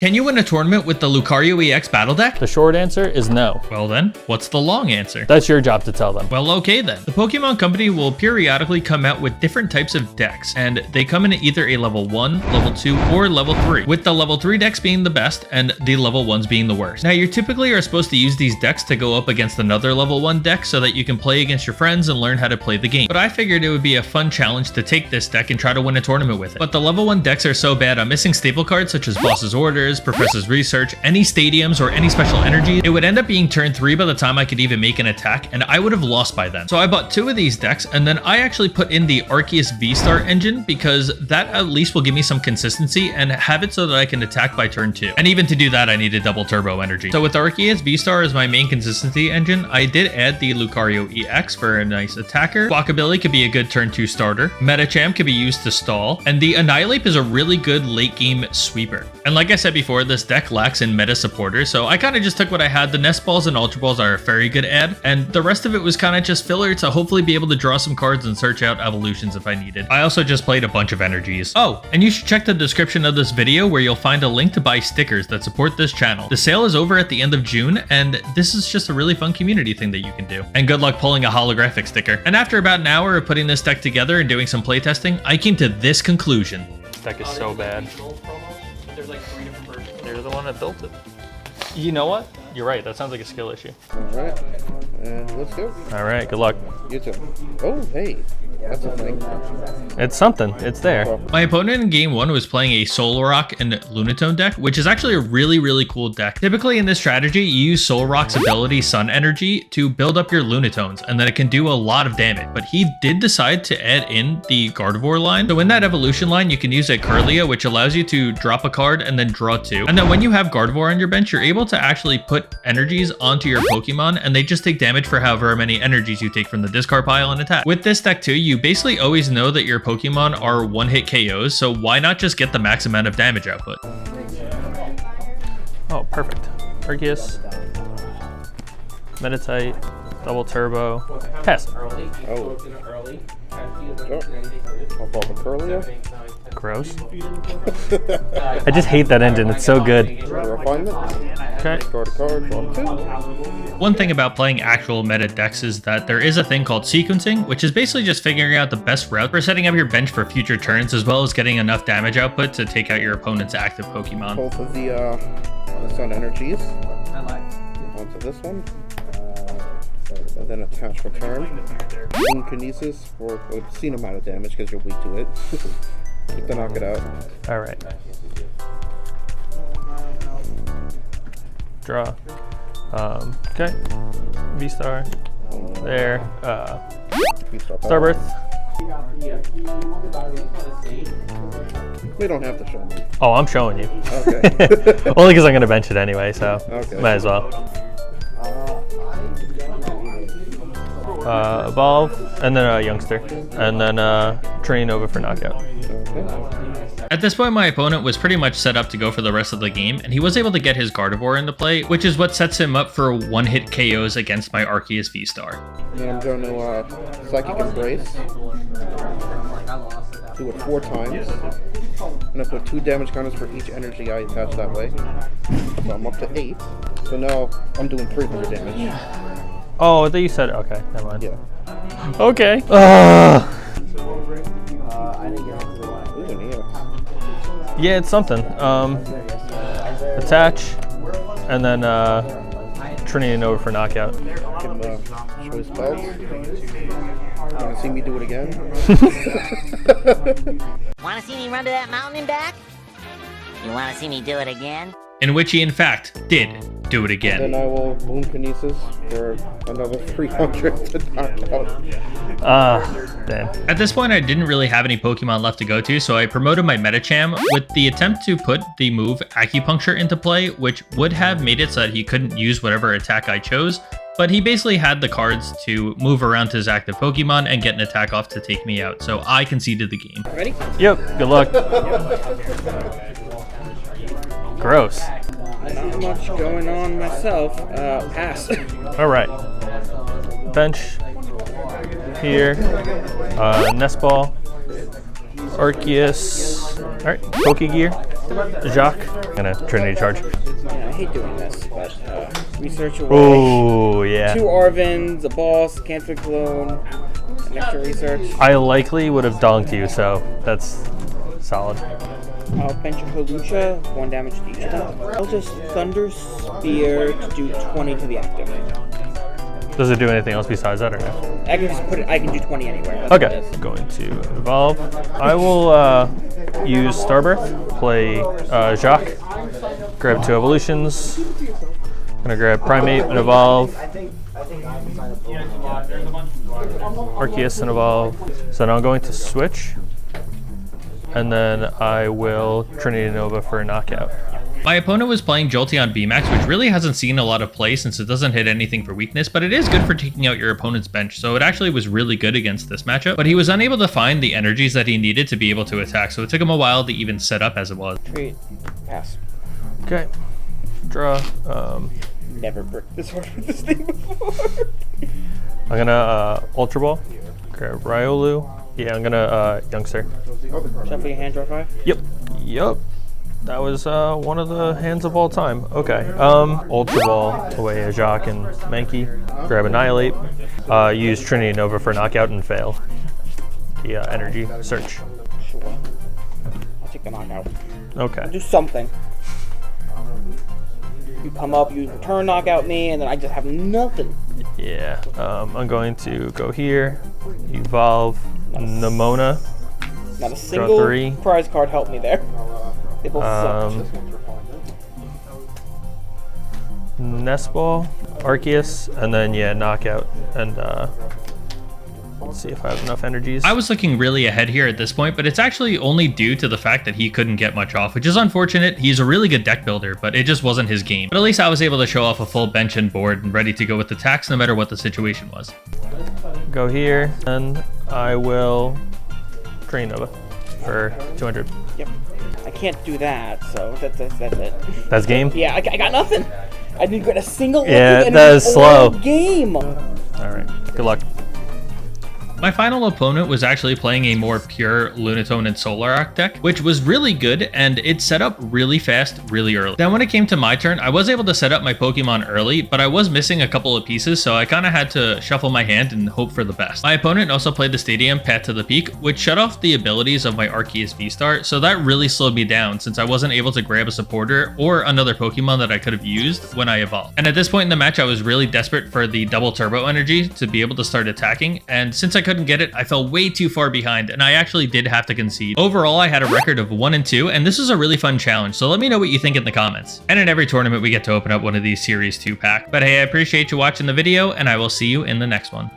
Can you win a tournament with the Lucario EX battle deck? The short answer is no. Well then, what's the long answer? That's your job to tell them. Well, okay then. The Pokemon Company will periodically come out with different types of decks, and they come in either a level 1, level 2, or level 3, with the level 3 decks being the best and the level 1s being the worst. Now, you typically are supposed to use these decks to go up against another level 1 deck so that you can play against your friends and learn how to play the game. But I figured it would be a fun challenge to take this deck and try to win a tournament with it. But the level 1 decks are so bad, I'm missing staple cards such as Boss's Orders, Professor's Research, any stadiums, or any special energy. It would end up being turn 3 by the time I could even make an attack, and I would have lost by then. So I bought 2 of these decks, and then I actually put in the Arceus V-Star engine because that at least will give me some consistency and have it so that I can attack by turn 2. And even to do that, I needed double turbo energy. So with Arceus V-Star as my main consistency engine, I did add the Lucario EX for a nice attacker. Walkability could be a good turn 2 starter. Metacham could be used to stall, and the Annihilate is a really good late game sweeper. And like I said before, this deck lacks in meta supporters, so I kind of just took what I had. The Nest Balls and Ultra Balls are a very good add, and the rest of it was kind of just filler to hopefully be able to draw some cards and search out evolutions if I needed. I also just played a bunch of energies. Oh, and you should check the description of this video where you'll find a link to buy stickers that support this channel. The sale is over at the end of June, and this is just a really fun community thing that you can do. And good luck pulling a holographic sticker. And after about an hour of putting this deck together and doing some playtesting, I came to this conclusion. This deck is so bad. You're the one that built it. You know what? You're right. That sounds like a skill issue. All right. Let's go. All right. Good luck. You too. Oh, hey. That's a thing. It's something. It's there. My opponent in game 1 was playing a Solrock and Lunatone deck, which is actually a really cool deck. Typically in this strategy, you use Solrock's ability Sun Energy to build up your Lunatones, and then it can do a lot of damage. But he did decide to add in the Gardevoir line. So in that evolution line, you can use a Kirlia, which allows you to drop a card and then draw 2. And then when you have Gardevoir on your bench, you're able to actually put energies onto your Pokemon, and they just take damage for however many energies you take from the discard pile and attack. With this deck too, you basically always know that your Pokemon are one-hit KOs, so why not just get the max amount of damage output? Oh, perfect. Arceus, Meditite, double turbo, pass. Oh. I'll ball the Kirlia. Gross. I just hate that engine. It's so good. Refinement. Okay. Card, draw 2. One thing about playing actual meta decks is that there is a thing called sequencing, which is basically just figuring out the best route for setting up your bench for future turns, as well as getting enough damage output to take out your opponent's active Pokemon. Both of the Sun Energies. Onto this one. And then attach return. Moon Kinesis for an obscene amount of damage because you're weak to it. Just to knock it out. All right. Draw. Okay. V-Star. There. Starbirth. We don't have to show me. Oh, I'm showing you. Okay. Only because I'm going to bench it anyway, so Okay. might as well. Evolve, and then a Youngster, and then Train over for knockout. Okay. At this point, my opponent was pretty much set up to go for the rest of the game, and he was able to get his Gardevoir into play, which is what sets him up for one-hit KOs against my Arceus V-Star. Then I'm going to Psychic Embrace. Do it 4 times. And I put 2 damage counters for each energy I attach that way. So I'm up to 8. So now I'm doing 300 damage. Oh, I thought you said okay. Never mind. Yeah. Okay. Yeah, it's something. Attach, and then Trinity over for knockout. Give him a choice belt. You want to see me do it again? Want to see me run to that mountain and back? You want to see me do it again? In which he, in fact, did do it again. Then I will Moon Kinesis for another 300 to knock out. Damn. At this point, I didn't really have any Pokemon left to go to, so I promoted my Metacham with the attempt to put the move Acupuncture into play, which would have made it so that he couldn't use whatever attack I chose, but he basically had the cards to move around to his active Pokemon and get an attack off to take me out, so I conceded the game. Ready? Yep. Good luck. Gross. Not much going on myself. Pass. All right. Bench. Here. Nest Ball. Arceus. All right. Pokegear. Jacques. Gonna Trinity charge. Yeah, I hate doing this, but research away. Oh, yeah. 2 Arvins, a boss, cancer clone, an extra research. I likely would have donked you, so that's solid. I'll bench a Halucha, 1 damage to each attack. I'll just Thunder Spear to do 20 to the active. Does it do anything else besides that or no? I can just put it, I can do 20 anywhere. That's what Okay, it is. going to evolve. I will use Starbirth, play Jacques, grab 2 evolutions. Gonna grab Primate and evolve. Arceus and evolve. So now I'm going to switch. And then I will Trinity Nova for a knockout. My opponent was playing Jolteon VMAX, which really hasn't seen a lot of play since it doesn't hit anything for weakness, but it is good for taking out your opponent's bench, so it actually was really good against this matchup. But he was unable to find the energies that he needed to be able to attack, so it took him a while to even set up as it was. Treat. Pass. Okay. Draw. Never bricked this hard with this thing before. I'm gonna Ultra Ball. Grab Riolu. Yeah, I'm gonna Youngster. Shuffle your hand, draw 5. Yup. That was one of the hands of all time. Okay. Ultra Ball away a Jacques and Mankey. Grab Annihilate. Use Trinity Nova for knockout and fail. The energy search. Sure. I'll take the knockout. Okay. Do something. You come up, you return knockout me, and then I just have nothing. Yeah. I'm going to go here. Evolve Nemona. Not a single 3. prize card helped me there. They both sucked. Nest Ball, Arceus, and then yeah, knockout. And let's see if I have enough energies. I was looking really ahead here at this point, but it's actually only due to the fact that he couldn't get much off, which is unfortunate. He's a really good deck builder, but it just wasn't his game. But at least I was able to show off a full bench and board and ready to go with attacks no matter what the situation was. Go here, and I will Train Nova for 200. Yep. I can't do that, so that's it. That's game? Yeah, I got nothing. I didn't get a single Yeah, and that is slow. game. All right, good luck. My final opponent was actually playing a more pure Lunatone and Solarac deck, which was really good, and it set up really fast, really early. Then when it came to my turn, I was able to set up my Pokemon early, but I was missing a couple of pieces, so I kind of had to shuffle my hand and hope for the best. My opponent also played the Stadium Path to the Peak, which shut off the abilities of my Arceus V-Star, so that really slowed me down since I wasn't able to grab a supporter or another Pokemon that I could have used when I evolved. And at this point in the match, I was really desperate for the double turbo energy to be able to start attacking, and since I couldn't get it, I fell way too far behind, and I actually did have to concede. Overall, I had a record of 1-2, and this was a really fun challenge, so let me know what you think in the comments. And in every tournament, we get to open up one of these Series 2 packs. But hey, I appreciate you watching the video, and I will see you in the next one.